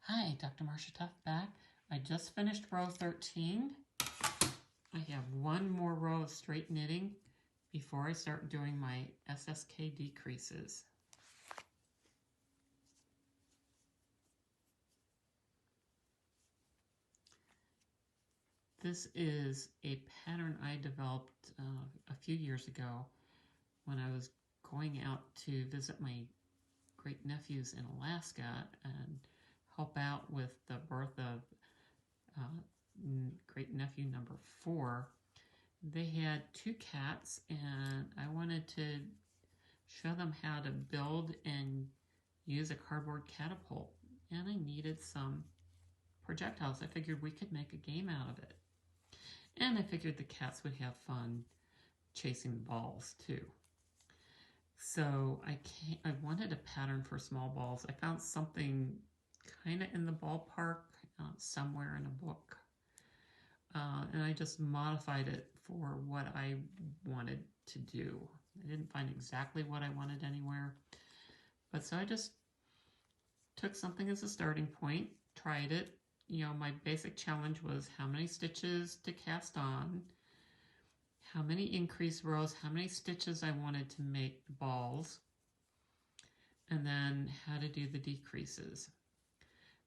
Hi, Dr. Marcia Tuff back. I just finished row 13. I have one more row of straight knitting before I start doing my SSK decreases. This is a pattern I developed a few years ago when I was going out to visit my great nephews in Alaska and help out with the birth of great nephew number 4. They had 2 cats and I wanted to show them how to build and use a cardboard catapult, and I needed some projectiles. I figured we could make a game out of it, and I figured the cats would have fun chasing the balls too. So I wanted a pattern for small balls. I found something kind of in the ballpark somewhere in a book, and I just modified it for what I wanted to do. I didn't find exactly what I wanted anywhere, but so I just took something as a starting point, tried it. You know, my basic challenge was how many stitches to cast on, how many increase rows, how many stitches I wanted to make the balls, and then how to do the decreases.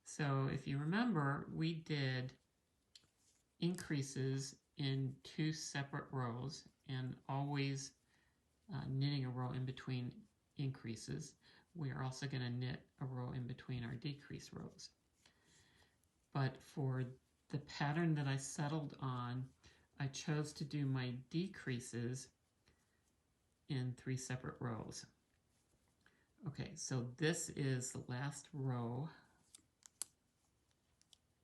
So if you remember, we did increases in 2 separate rows and always knitting a row in between increases. We are also going to knit a row in between our decrease rows. But for the pattern that I settled on, I chose to do my decreases in 3 separate rows. Okay, so this is the last row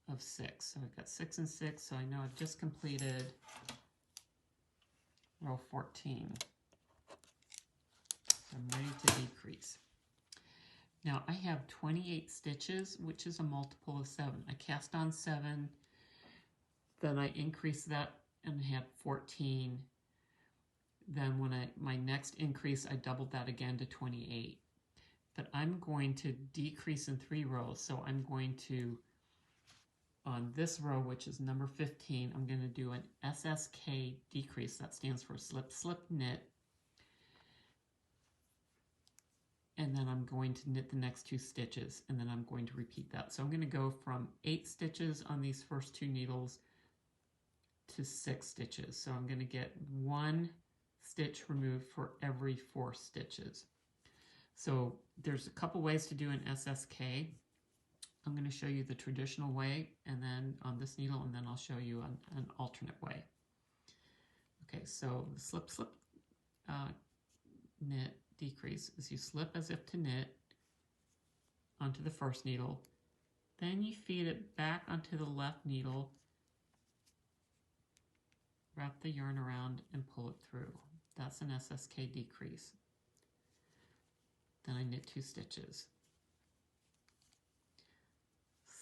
of 6. So I've got 6 and 6, so I know I've just completed row 14. So I'm ready to decrease. Now I have 28 stitches, which is a multiple of 7. I cast on 7, then I increased that and had 14. Then when my next increase, I doubled that again to 28. But I'm going to decrease in 3 rows, so I'm going to, on this row, which is number 15, I'm going to do an SSK decrease. That stands for slip, slip, knit. And then I'm going to knit the next 2 stitches, and then I'm going to repeat that. So I'm going to go from 8 stitches on these first 2 needles to 6 stitches. So I'm going to get 1 stitch removed for every 4 stitches. So there's a couple ways to do an SSK. I'm going to show you the traditional way, and then on this needle, and then I'll show you an alternate way. Okay, so the slip, slip, knit, decrease is you slip as if to knit onto the first needle, then you feed it back onto the left needle, wrap the yarn around and pull it through. That's an SSK decrease. Then I knit 2 stitches.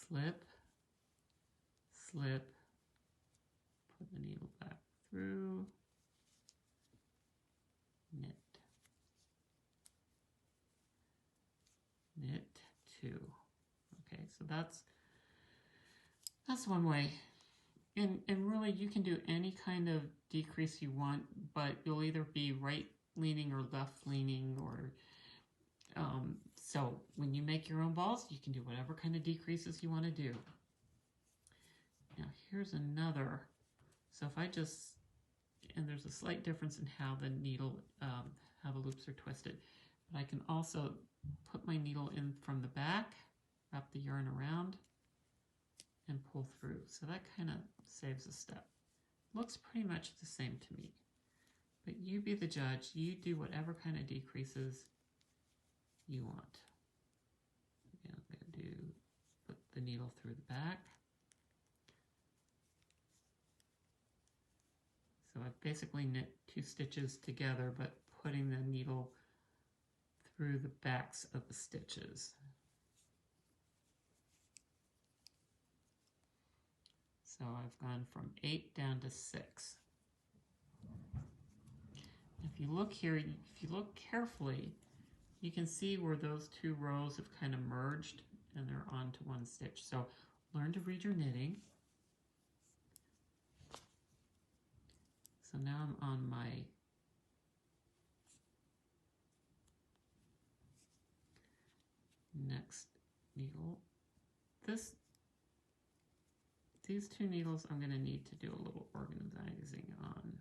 Slip, slip, put the needle back through, knit. Knit 2. Okay, so that's one way. And really you can do any kind of decrease you want, but you'll either be right leaning or left leaning, or so when you make your own balls, you can do whatever kind of decreases you want to do. Now here's another. So if I just, and there's a slight difference in how the needle, how the loops are twisted, but I can also put my needle in from the back, wrap the yarn around, and pull through. So that kind of saves a step. Looks pretty much the same to me. But you be the judge. You do whatever kind of decreases you want. Again, I'm going to put the needle through the back. So I've basically knit 2 stitches together, but putting the needle through the backs of the stitches. So I've gone from 8 down to 6. If you look here, if you look carefully, you can see where those 2 rows have kind of merged and they're onto one stitch. So learn to read your knitting. So now I'm on my next needle. These two needles I'm going to need to do a little organizing on.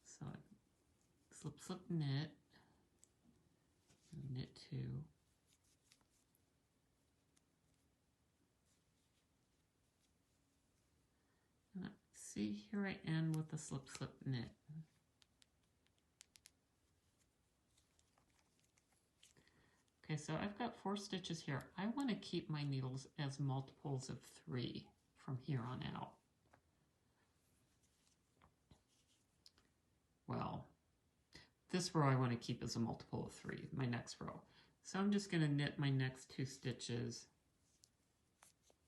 So slip, slip, knit, knit two. And see, here I end with the slip, slip, knit. Okay, so I've got 4 stitches here. I want to keep my needles as multiples of 3 from here on out. Well, this row I want to keep as a multiple of 3, my next row. So I'm just going to knit my next 2 stitches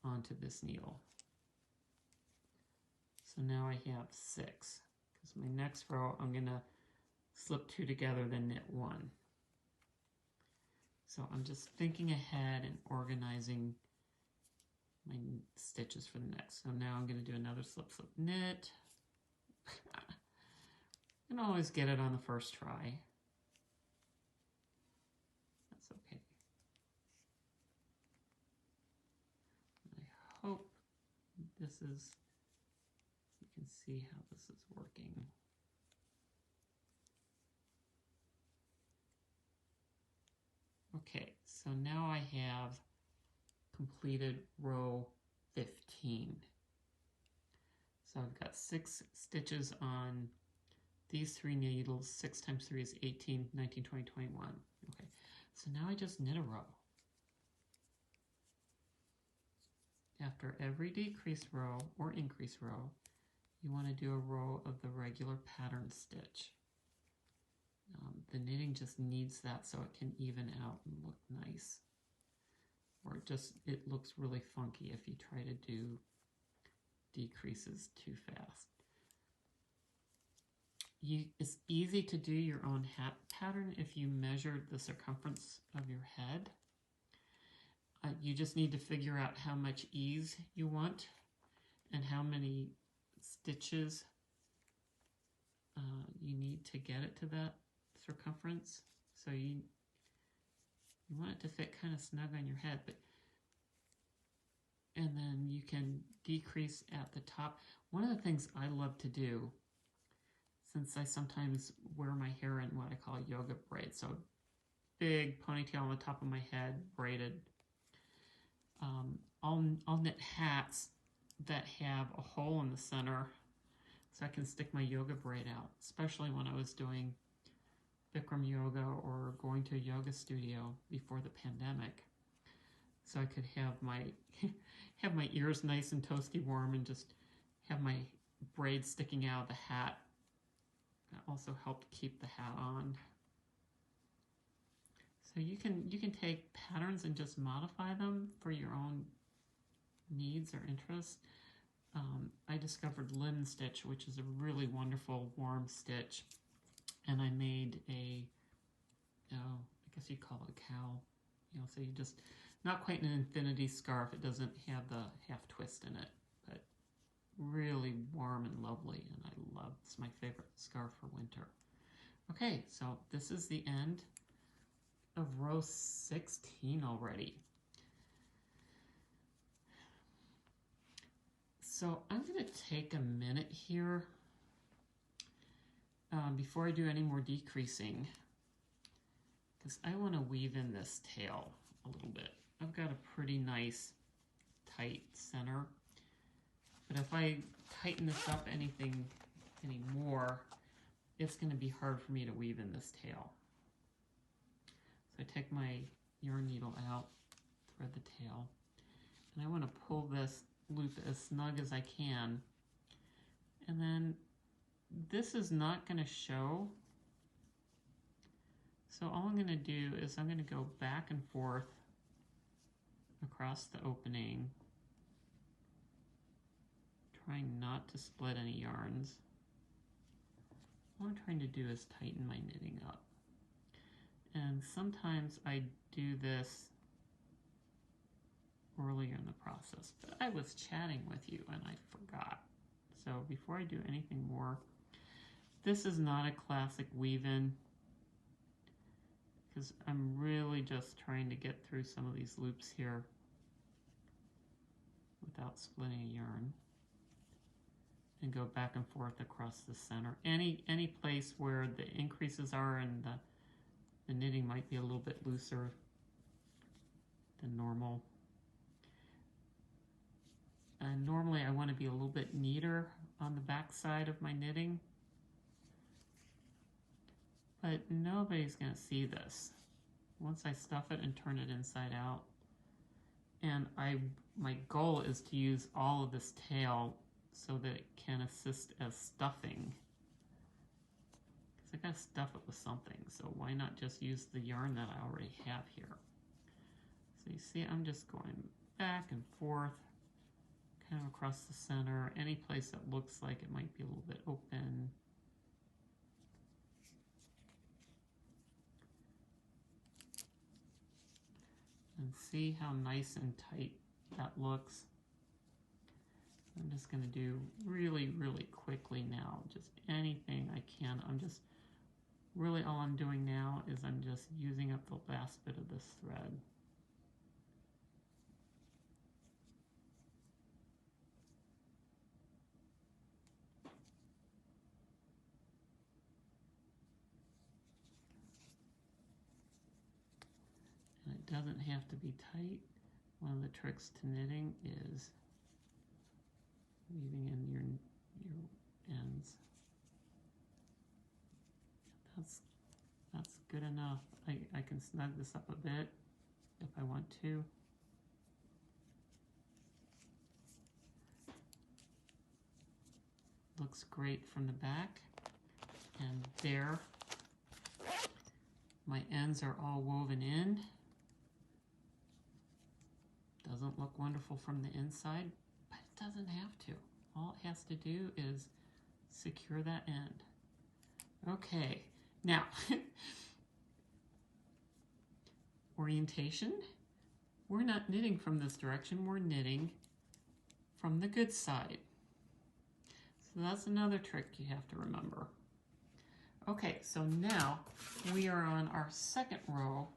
onto this needle. So now I have 6, because my next row I'm going to slip 2 together, then knit 1. So I'm just thinking ahead and organizing my stitches for the next. So now I'm going to do another slip, slip, knit. You can always get it on the first try. That's okay. I hope this is, you can see how this is working. Okay, so now I have completed row 15. So I've got 6 stitches on these 3 needles. 6 times 3 is 18, 19, 20, 21. Okay, so now I just knit a row. After every decrease row or increase row, you want to do a row of the regular pattern stitch. The knitting just needs that so it can even out and look nice. Or it looks really funky if you try to do decreases too fast. It's easy to do your own hat pattern if you measured the circumference of your head. You just need to figure out how much ease you want and how many stitches you need to get it to that circumference. So you want it to fit kind of snug on your head, and then you can decrease at the top. One of the things I love to do, since I sometimes wear my hair in what I call yoga braids, so big ponytail on the top of my head, braided, I'll knit hats that have a hole in the center so I can stick my yoga braid out, especially when I was doing Bikram yoga or going to a yoga studio before the pandemic, so I could have my have my ears nice and toasty warm and just have my braids sticking out of the hat. That also helped keep the hat on. So you can take patterns and just modify them for your own needs or interests. I discovered linen stitch, which is a really wonderful warm stitch. And I made I guess you'd call it a cowl. So you just, not quite an infinity scarf. It doesn't have the half twist in it, but really warm and lovely. And I love, it's my favorite scarf for winter. Okay, so this is the end of row 16 already. So I'm going to take a minute here before I do any more decreasing, because I want to weave in this tail a little bit. I've got a pretty nice tight center, but if I tighten this up any more, it's going to be hard for me to weave in this tail. So I take my yarn needle out, thread the tail, and I want to pull this loop as snug as I can, and then this is not going to show, so all I'm going to do is I'm going to go back and forth across the opening, trying not to split any yarns. All I'm trying to do is tighten my knitting up. And sometimes I do this earlier in the process, but I was chatting with you and I forgot. So before I do anything more, this is not a classic weave-in because I'm really just trying to get through some of these loops here without splitting a yarn, and go back and forth across the center. Any place where the increases are and the knitting might be a little bit looser than normal. And normally I want to be a little bit neater on the back side of my knitting, but nobody's going to see this once I stuff it and turn it inside out. And my goal is to use all of this tail so that it can assist as stuffing, because I got to stuff it with something, so why not just use the yarn that I already have here. So you see I'm just going back and forth kind of across the center, any place that looks like it might be a little bit open. And see how nice and tight that looks. I'm just going to do really, really quickly now, just anything I can. I'm just, really all I'm doing now is I'm just using up the last bit of this thread. And it doesn't have to be tight. One of the tricks to knitting is weaving in your ends. That's good enough. I can snug this up a bit if I want to. Looks great from the back. And there, my ends are all woven in. Doesn't look wonderful from the inside, but it doesn't have to. All it has to do is secure that end. Okay, now, orientation. We're not knitting from this direction, we're knitting from the good side. So that's another trick you have to remember. Okay, so now we are on our second row.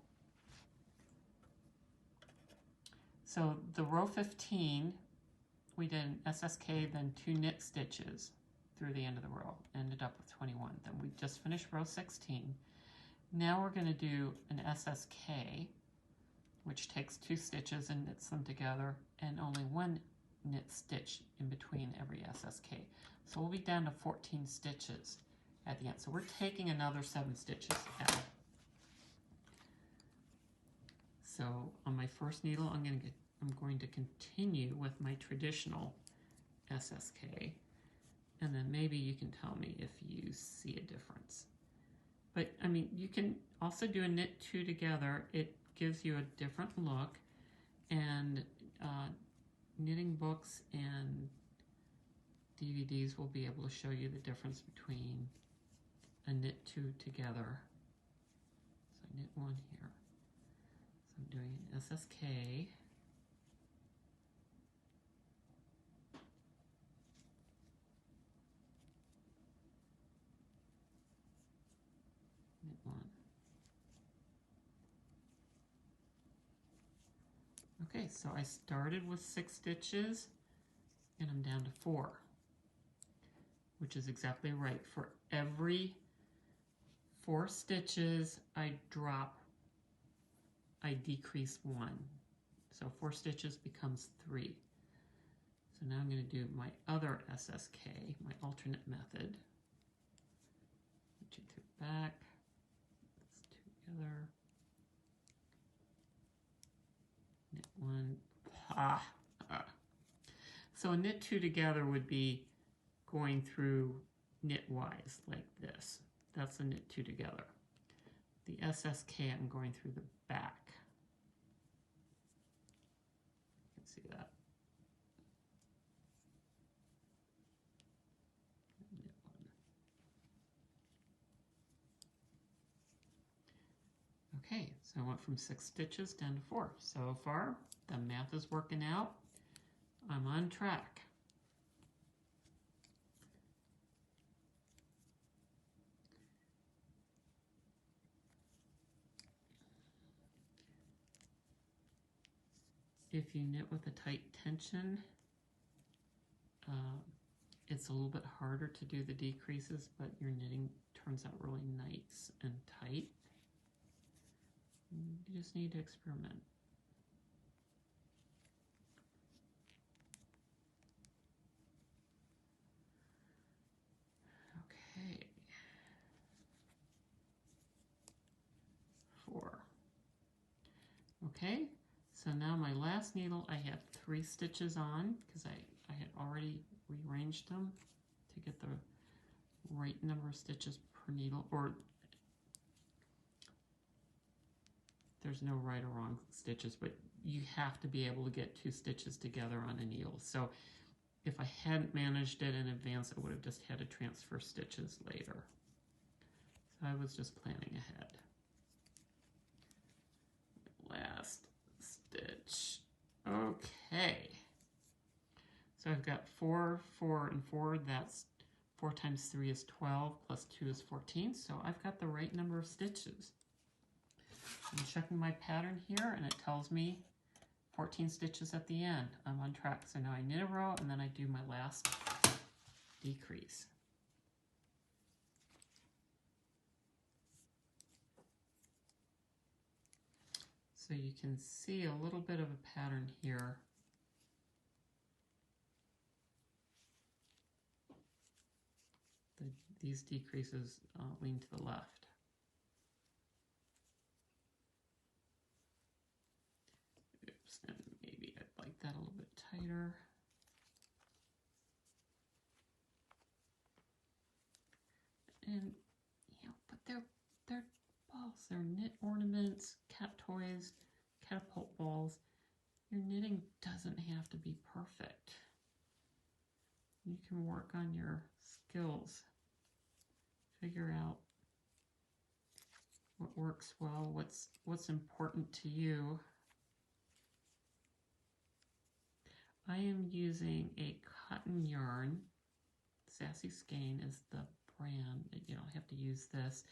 So the row 15, we did an SSK, then 2 knit stitches through the end of the row, ended up with 21. Then we just finished row 16. Now we're going to do an SSK, which takes 2 stitches and knits them together, and only 1 knit stitch in between every SSK. So we'll be down to 14 stitches at the end. So we're taking another 7 stitches out. So on my first needle, I'm going to continue with my traditional SSK, and then maybe you can tell me if you see a difference. But I mean, you can also do a knit 2 together. It gives you a different look, and knitting books and DVDs will be able to show you the difference between a knit 2 together. So I knit 1 here. So I'm doing an SSK. Knit 1. Okay, so I started with 6 stitches and I'm down to 4, which is exactly right. For every 4 stitches I decrease 1. So 4 stitches becomes 3. So now I'm going to do my other SSK, my alternate method. Put you through back, this together. Knit 1. So a knit 2 together would be going through knitwise like this. That's a knit 2 together. The SSK, I'm going through the back. You can see that. Knit 1. Okay, so I went from 6 stitches down to 4. So far, the math is working out. I'm on track. If you knit with a tight tension, it's a little bit harder to do the decreases, but your knitting turns out really nice and tight. You just need to experiment. Okay. 4. Okay, so now my last needle, I have 3 stitches on because I had already rearranged them to get the right number of stitches per needle, or there's no right or wrong stitches, but you have to be able to get 2 stitches together on a needle. So if I hadn't managed it in advance, I would have just had to transfer stitches later. So I was just planning ahead. Last stitch. Okay. So I've got 4, 4, and 4. That's 4 times 3 is 12, plus 2 is 14. So I've got the right number of stitches. I'm checking my pattern here, and it tells me 14 stitches at the end. I'm on track. So now I knit a row, and then I do my last decrease. So you can see a little bit of a pattern here. These decreases lean to the left. Oops, and maybe I'd like that a little bit tighter. And, you know, but they're balls. They're knit ornaments, cat toys, catapult balls. Your knitting doesn't have to be perfect. You can work on your skills. Figure out what works well, what's important to you. I am using a cotton yarn. Sassy Skein is the brand. You don't have to use this.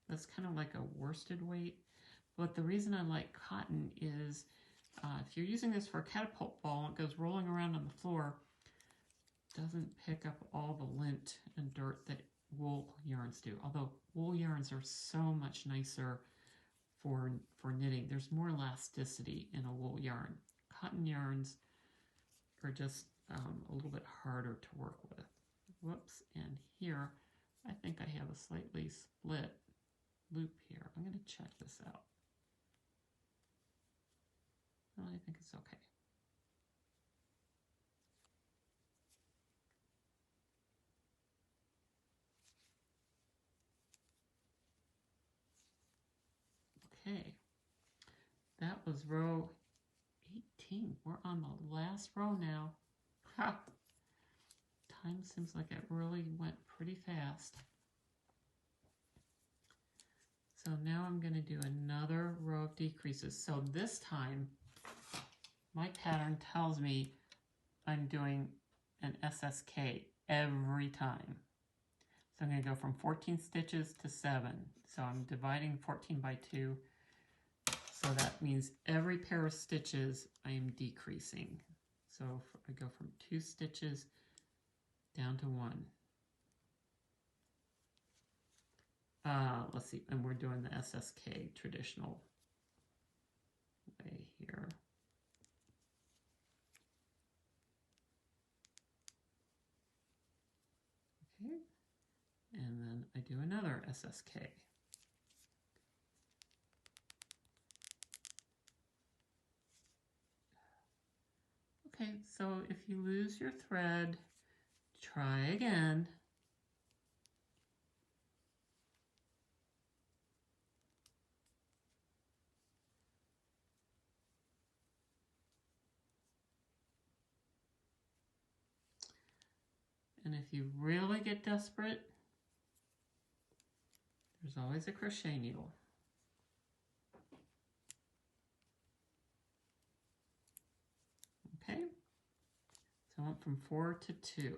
That's kind of like a worsted weight. But the reason I like cotton is if you're using this for a catapult ball and it goes rolling around on the floor, it doesn't pick up all the lint and dirt that wool yarns do. Although wool yarns are so much nicer for knitting. There's more elasticity in a wool yarn. Cotton yarns are just a little bit harder to work with. Whoops, and here I think I have a slightly split loop here. I'm going to check this out. Well, I think it's okay. Okay, that was row 18. We're on the last row now. Ha! Time seems like it really went pretty fast. So now I'm going to do another row of decreases. So this time, my pattern tells me I'm doing an SSK every time. So I'm going to go from 14 stitches to 7. So I'm dividing 14 by 2. So that means every pair of stitches I am decreasing. So I go from 2 stitches down to 1. Let's see, and we're doing the SSK traditional way here. Okay, and then I do another SSK. Okay, so if you lose your thread, try again. And if you really get desperate, there's always a crochet needle. went from 4 to 2.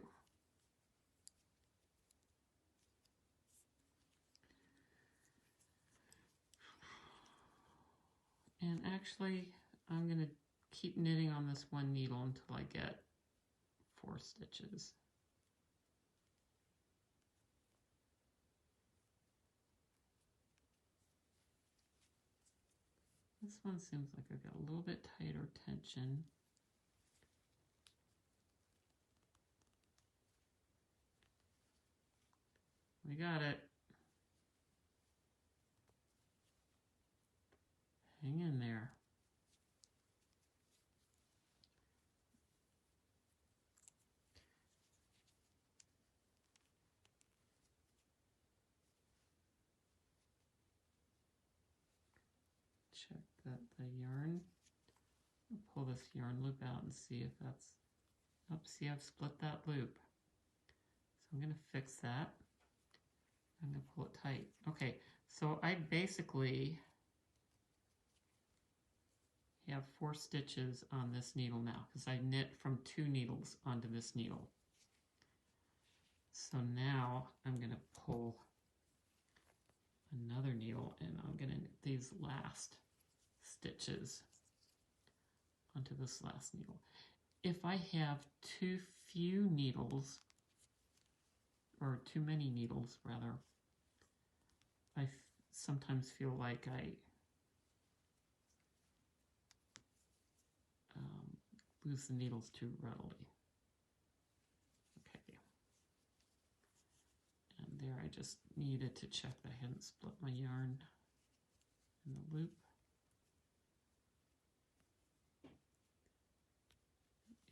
And actually, I'm going to keep knitting on this one needle until I get 4 stitches. This one seems like I've got a little bit tighter tension. We got it. Hang in there. Check that the yarn. I'll pull this yarn loop out and see if that's, oh, see, I've split that loop. So I'm going to fix that. I'm going to pull it tight. Okay, so I basically have 4 stitches on this needle now because I knit from 2 needles onto this needle. So now I'm going to pull another needle and I'm going to knit these last stitches onto this last needle. If I have too few needles, or too many needles rather, I sometimes feel like I lose the needles too readily. Okay. And there I just needed to check that I hadn't split my yarn in the loop.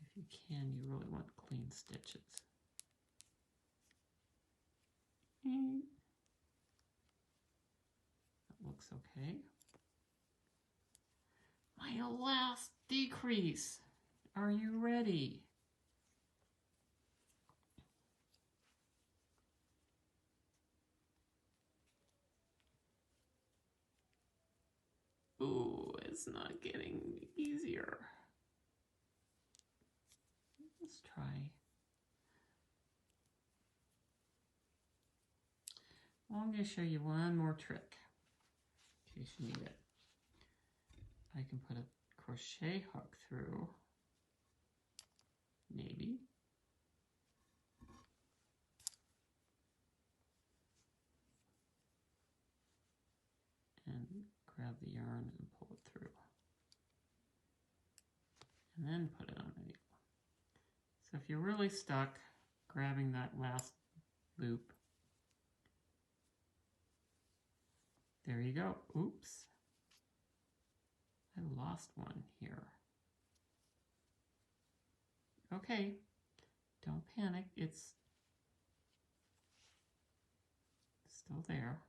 If you can, you really want clean stitches. That looks okay. My last decrease. Are you ready? Ooh, it's not getting easier. Let's try. Well, I'm going to show you one more trick in case you need it. I can put a crochet hook through, maybe. And grab the yarn and pull it through. And then put it on the needle. So if you're really stuck grabbing that last loop, there you go. Oops. I lost one here. Okay, don't panic. It's still there.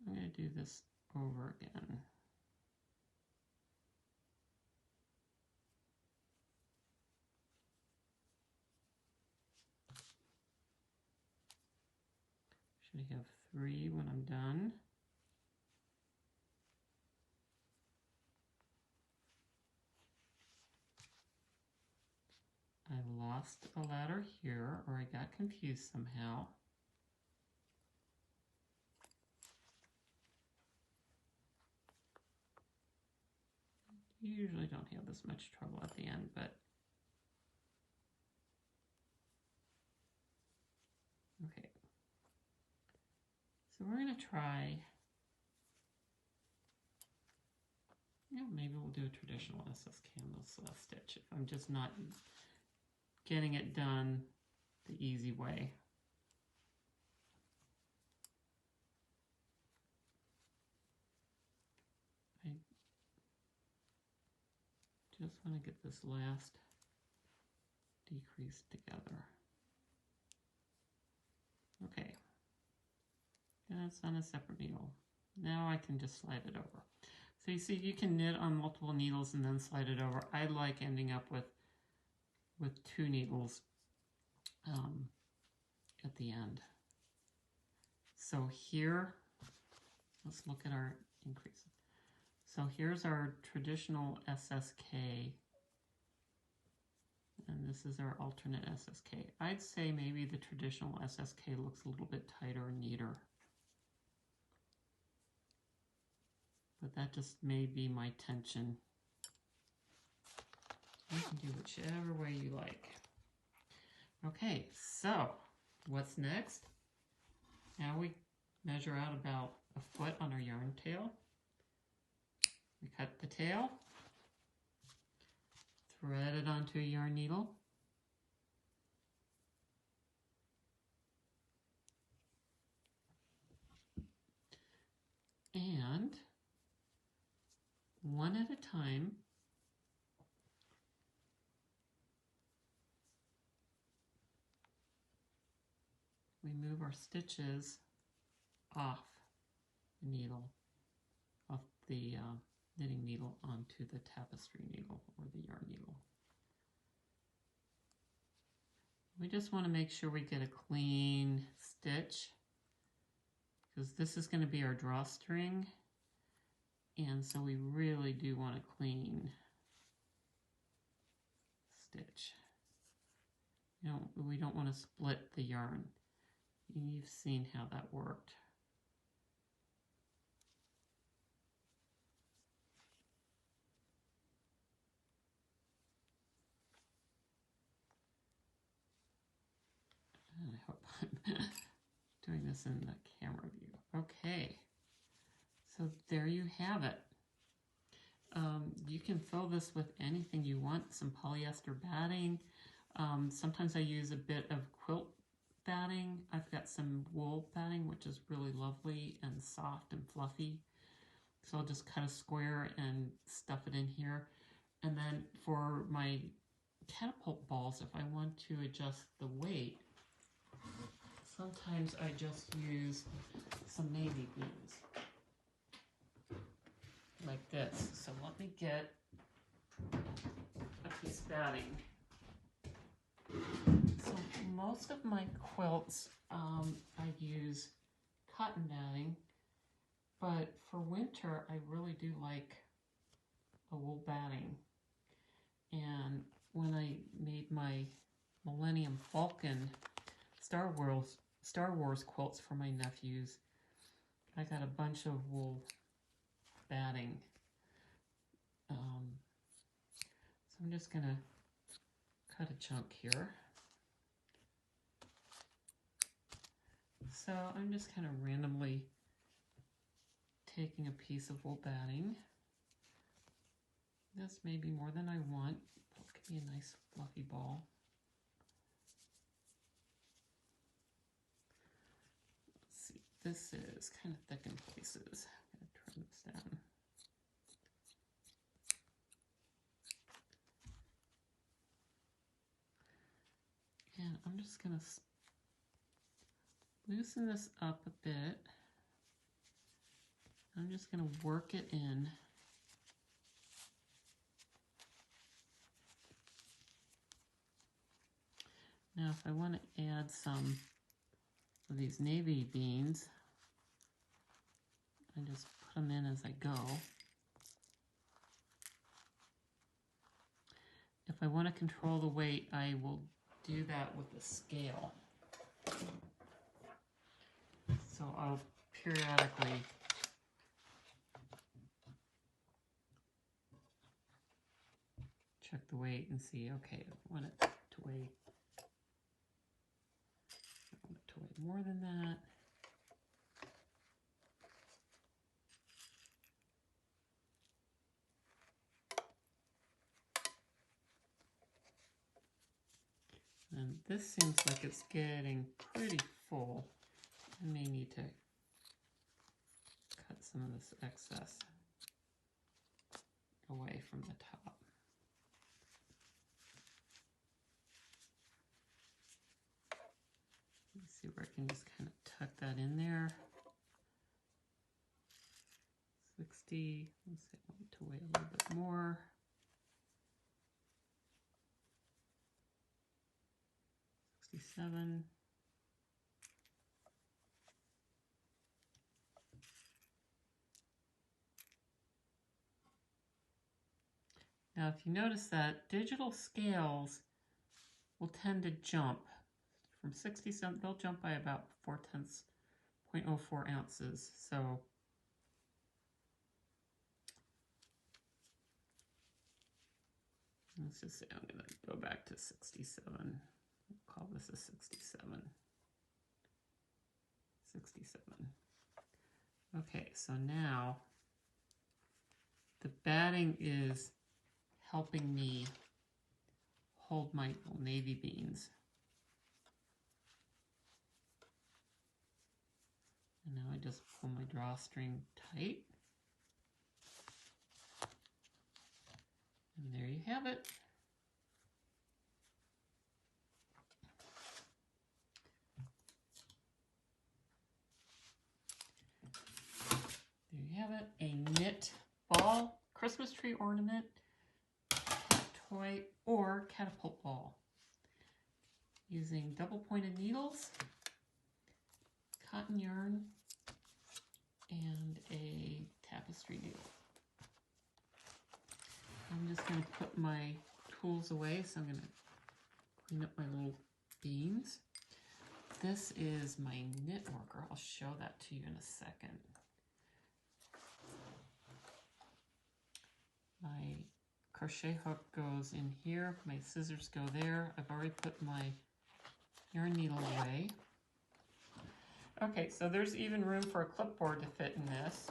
I'm going to do this over again. Should have 3 when I'm done. I lost a ladder here, or I got confused somehow. You usually don't have this much trouble at the end, but okay. So we're going to try, maybe we'll do a traditional SS canvas last stitch if I'm just not getting it done the easy way. I just want to get this last decrease together. Okay, and it's on a separate needle. Now I can just slide it over. So you see, you can knit on multiple needles and then slide it over. I like ending up with 2 needles at the end. So here, let's look at our increase. So here's our traditional SSK, and this is our alternate SSK. I'd say maybe the traditional SSK looks a little bit tighter and neater. But that just may be my tension. You can do whichever way you like. Okay, so what's next? Now we measure out about a foot on our yarn tail. We cut the tail, thread it onto a yarn needle, and one at a time, we move our stitches off the needle, off the knitting needle onto the tapestry needle or the yarn needle. We just want to make sure we get a clean stitch, because this is going to be our drawstring, and so we really do want a clean stitch. We don't want to split the yarn. You've seen how that worked. I hope I'm doing this in the camera view. Okay, so there you have it. You can fill this with anything you want, some polyester batting. Sometimes I use a bit of quilt batting. I've got some wool batting, which is really lovely and soft and fluffy. So I'll just cut a square and stuff it in here. And then for my catapult balls, if I want to adjust the weight, sometimes I just use some navy beans, like this. So let me get a piece of batting. So most of my quilts, I use cotton batting, but for winter, I really do like a wool batting. And when I made my Millennium Falcon Star Wars quilts for my nephews, I got a bunch of wool batting. So I'm just gonna cut a chunk here. So I'm just kind of randomly taking a piece of wool batting. This may be more than I want. This could be a nice fluffy ball. Let's see, this is kind of thick in places. I'm going to trim this down. And I'm just going to loosen this up a bit. I'm just going to work it in. Now, if I want to add some of these navy beans, I just put them in as I go. If I want to control the weight, I will do that with a scale. So I'll periodically check the weight and see, okay, I want it to weigh, more than that. And this seems like it's getting pretty full. I may need to cut some of this excess away from the top. Let's see where I can just kind of tuck that in there. 60. Let's say I want to weigh a little bit more. 67. Now, if you notice that digital scales will tend to jump from 67, they'll jump by about 0.04 ounces. So let's just say I'm going to go back to 67. We'll call this a 67. 67. Okay, so now the batting is helping me hold my navy beans. And now I just pull my drawstring tight. And there you have it. There you have it, a knit ball, Christmas tree ornament, toy, or catapult ball. Using double-pointed needles, cotton yarn, and a tapestry needle. I'm just going to put my tools away, so I'm going to clean up my little beans. This is my knit worker. I'll show that to you in a second. My crochet hook goes in here, my scissors go there. I've already put my yarn needle away. Okay, so there's even room for a clipboard to fit in this.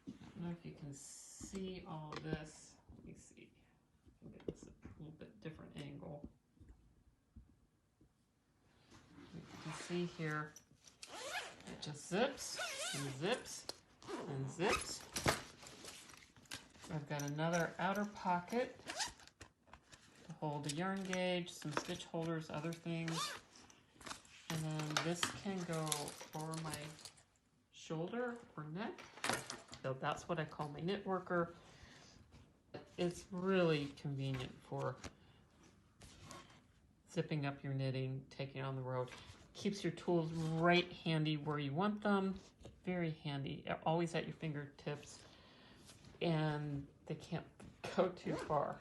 I don't know if you can see all this. Let me see. I'll get this a little bit different angle. You can see here, it just zips and zips and zips. I've got another outer pocket to hold a yarn gauge, some stitch holders, other things. And then this can go over my shoulder or neck. So that's what I call my knit worker. It's really convenient for zipping up your knitting, taking it on the road. Keeps your tools right handy where you want them. Very handy, always at your fingertips, and they can't go too far.